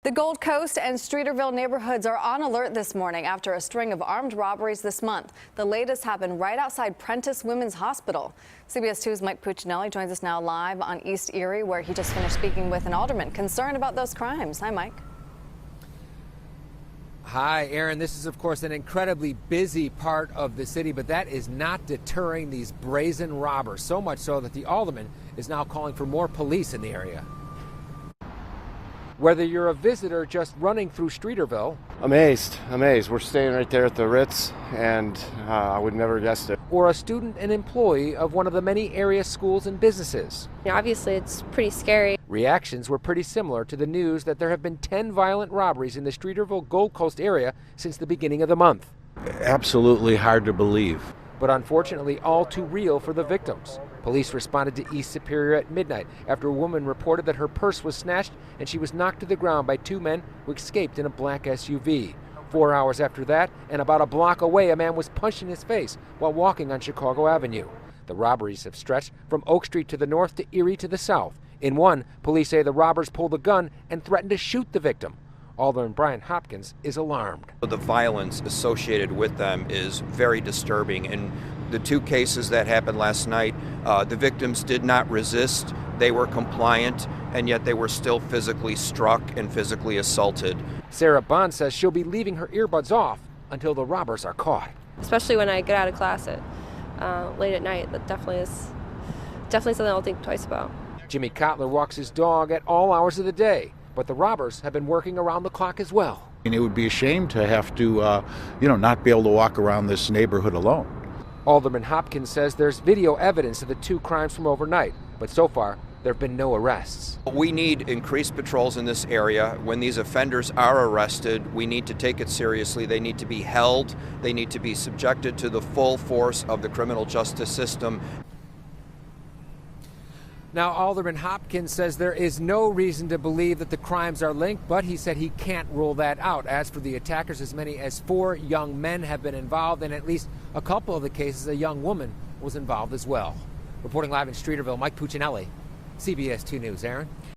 The Gold Coast and Streeterville neighborhoods are on alert this morning after a string of armed robberies this month. The latest happened right outside Prentice Women's Hospital. CBS 2's Mike Puccinelli joins us now live on East Erie, where he just finished speaking with an alderman concerned about those crimes. Hi, Mike. Hi, Aaron. This is, of course, an incredibly busy part of the city, but that is not deterring these brazen robbers, so much so that the alderman is now calling for more police in the area. Whether you're a visitor just running through Streeterville, Amazed. We're staying right there at the Ritz, and I would never have guessed it. or a student and employee of one of the many area schools and businesses, Obviously, it's pretty scary. reactions were pretty similar to the news that there have been 10 violent robberies in the Streeterville Gold Coast area since the beginning of the month. Absolutely hard to believe. But unfortunately all too real for the victims. Police responded to East Superior at midnight after a woman reported that her purse was snatched and she was knocked to the ground by two men who escaped in a black SUV. 4 hours after that, and about a block away, a man was punched in his face while walking on Chicago Avenue. The robberies have stretched from Oak Street to the north to Erie to the south. In one, police say the robbers pulled a gun and threatened to shoot the victim. Alderman Hopkins is alarmed. The violence associated with them is very disturbing. In the two cases that happened last night, the victims did not resist. They were compliant, and yet they were still physically struck and physically assaulted. Sarah Bond says she'll be leaving her earbuds off until the robbers are caught. Especially when I get out of class at late at night. That definitely something I'll think twice about. Jimmy Kotler walks his dog at all hours of the day, but the robbers have been working around the clock as well. And it would be a shame to have to, not be able to walk around this neighborhood alone. Alderman Hopkins says there's video evidence of the two crimes from overnight, but so far there have been no arrests. We need increased patrols in this area. When these offenders are arrested, we need to take it seriously. They need to be held. They need to be subjected to the full force of the criminal justice system. Now, Alderman Hopkins says there is no reason to believe that the crimes are linked, but he said he can't rule that out. As for the attackers, as many as 4 young men have been involved, and at least a couple of the cases, a young woman was involved as well. Reporting live in Streeterville, Mike Puccinelli, CBS 2 News. Aaron?